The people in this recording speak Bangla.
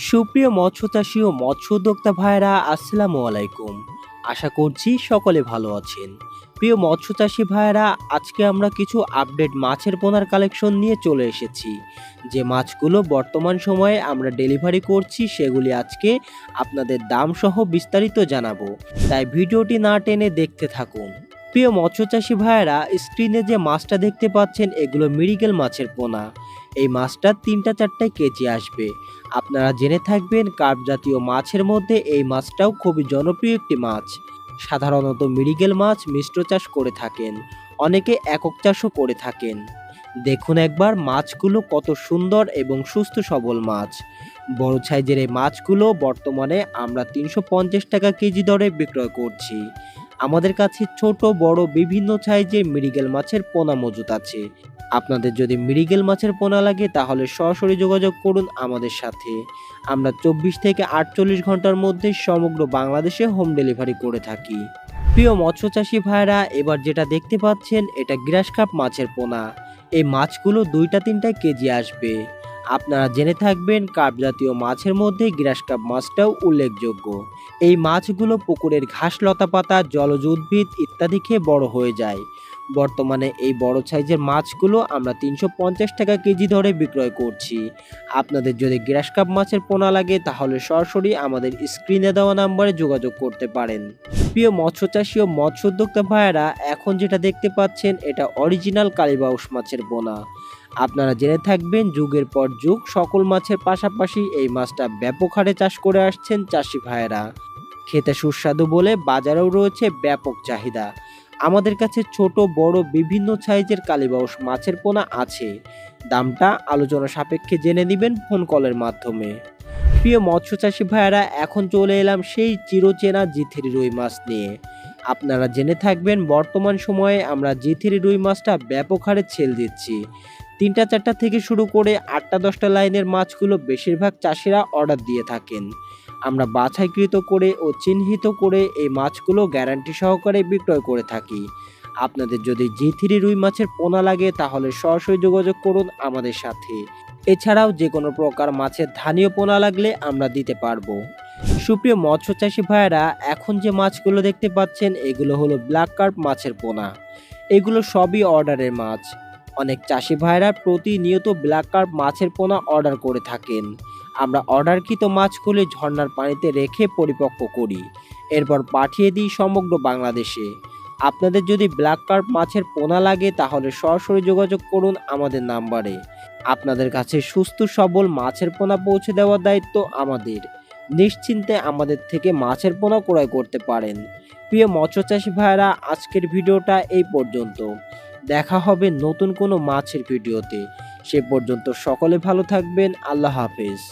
সুপ্রিয় মৎস্য চাষী ও মৎস্য উদ্যোক্তা ভাইরা আসসালামু আলাইকুম। আশা করছি সকলে ভালো আছেন। প্রিয় মৎস্য চাষী ভাইরা, আজকে আমরা কিছু আপডেট মাছের পোনার কালেকশন নিয়ে চলে এসেছি। যে মাছগুলো বর্তমান সময়ে আমরা ডেলিভারি করছি সেগুলি আজকে আপনাদের দাম সহ বিস্তারিত জানাবো, তাই ভিডিওটি না টেনে দেখতে থাকুন। প্রিয় মৎস্য চাষী ভাইরা, স্ক্রিনে যে মাছটা দেখতে পাচ্ছেন এগুলো মৃগেল মাছের পোনা। এই মাছটা 3-4 কেজি আসবে। আপনারা জেনে থাকবেন কার্প জাতীয় মাছের মধ্যে এই মাছটাও খুবই জনপ্রিয় একটি মাছ। সাধারণত মৃগেল মাছ মিশ্র চাষ করে থাকেন, অনেকে একক চাষও করে থাকেন। দেখুন একবার মাছগুলো কত সুন্দর এবং সুস্থ সবল মাছ। বড় সাইজের এই মাছগুলো বর্তমানে আমরা 350 টাকা কেজি দরে বিক্রয় করছি। আমাদের কাছে ছোট বড় বিভিন্ন সাইজের মৃগেল মাছের পোনা মজুত আছে। আপনাদের যদি মৃগেল মাছের পোনা লাগে তাহলে সরাসরি যোগাযোগ করুন আমাদের সাথে। আমরা 24 থেকে 48 ঘন্টার মধ্যে সমগ্র বাংলাদেশে হোম ডেলিভারি করে থাকি। প্রিয় মৎস্য চাষী ভাইরা, এবার যেটা দেখতে পাচ্ছেন এটা গ্রাস কাপ মাছের পোনা। এই মাছগুলো 2-3 কেজি আসবে। আপনারা জেনে থাকবেন কার্প জাতীয় মাছের মধ্যে গ্রাস কাপ মাছটাও উল্লেখযোগ্য। এই মাছগুলো পুকুরের ঘাস লতাপাতা জলজ উদ্ভিদ ইত্যাদি খেয়ে বড় হয়ে যায়। বর্তমানে এই বড় সাইজের মাছগুলো আমরা 350 টাকা কেজি ধরে বিক্রয় করছি। আপনাদের যদি গ্রাস কাপ মাছের পোনা লাগে তাহলে সরাসরি আমাদের স্ক্রিনে দেওয়া নাম্বারে যোগাযোগ করতে পারেন। প্রিয় মৎস্য চাষী ও মৎস্য উদ্যোক্তা ভাইয়েরা, এখন যেটা দেখতে পাচ্ছেন এটা অরিজিনাল কালীবাউস মাছের পোনা। আপনারা জেনে থাকবেন যুগের পর যুগ সকল মাছের পাশাপাশি এই মাছটা ব্যাপক হারে চাষ করে আসছেন চাষি ভাইয়েরা। খেতে সুস্বাদু বলে বাজারেও রয়েছে ব্যাপক চাহিদা। আমাদের কাছে ছোট বড় বিভিন্ন সাইজের কালীবাউস মাছের পোনা আছে। দামটা আলোচনা সাপেক্ষে জেনে নেবেন ফোন কলের মাধ্যমে। প্রিয় মৎস্য চাষী ভাইয়েরা, এখন চলে এলাম সেই চিরচেনা জি3 রুই মাছ নিয়ে। আপনারা জেনে থাকবেন বর্তমান সময়ে আমরা জি3 রুই মাছটা ব্যাপক হারে সেল দিচ্ছি। 3-4 থেকে শুরু করে 8-10 লাইনের মাছগুলো বেশিরভাগ চাষিরা অর্ডার দিয়ে থাকেন। আমরা বাছাইকৃত করে ও চিহ্নিত করে এই মাছগুলো গ্যারান্টি সহকারে বিক্রয় করে থাকি। আপনাদের যদি জি3 রুই মাছের পোনা লাগে তাহলে সরাসরি যোগাযোগ করুন আমাদের সাথে। এছাড়াও যে কোনো প্রকার মাছের ধানীয় পোনা লাগলে আমরা দিতে পারবো। সুপ্রিয় মৎস্য চাষী ভাইয়েরা, এখন যে মাছগুলো দেখতে পাচ্ছেন এগুলো হলো ব্ল্যাক কার্প মাছের পোনা। এগুলো সবই অর্ডারের মাছ। অনেক চাষি ভাইয়েরা প্রতিনিয়ত ব্ল্যাক কার্প মাছের পোনা অর্ডার করে থাকেন। আমরা অর্ডারকৃত মাছগুলি ঝর্ণার পানিতে রেখে পরিপক্ক করি, এরপর পাঠিয়ে দিই সমগ্র বাংলাদেশে। আপনাদের যদি ব্ল্যাক কার্প মাছের পোনা লাগে তাহলে সরাসরি যোগাযোগ করুন আমাদের নাম্বারে। আপনাদের কাছে সুস্থ সবল মাছের পোনা পৌঁছে দেওয়ার দায়িত্ব আমাদের। নিশ্চিন্তে আমাদের থেকে মাছের পোনা ক্রয় করতে পারেন। প্রিয় মৎস্য চাষী ভাইয়েরা, আজকের ভিডিওটা এই পর্যন্ত। দেখা হবে নতুন কোনো মাছের ভিডিওতে। সে পর্যন্ত সকলে ভালো থাকবেন। আল্লাহ হাফেজ।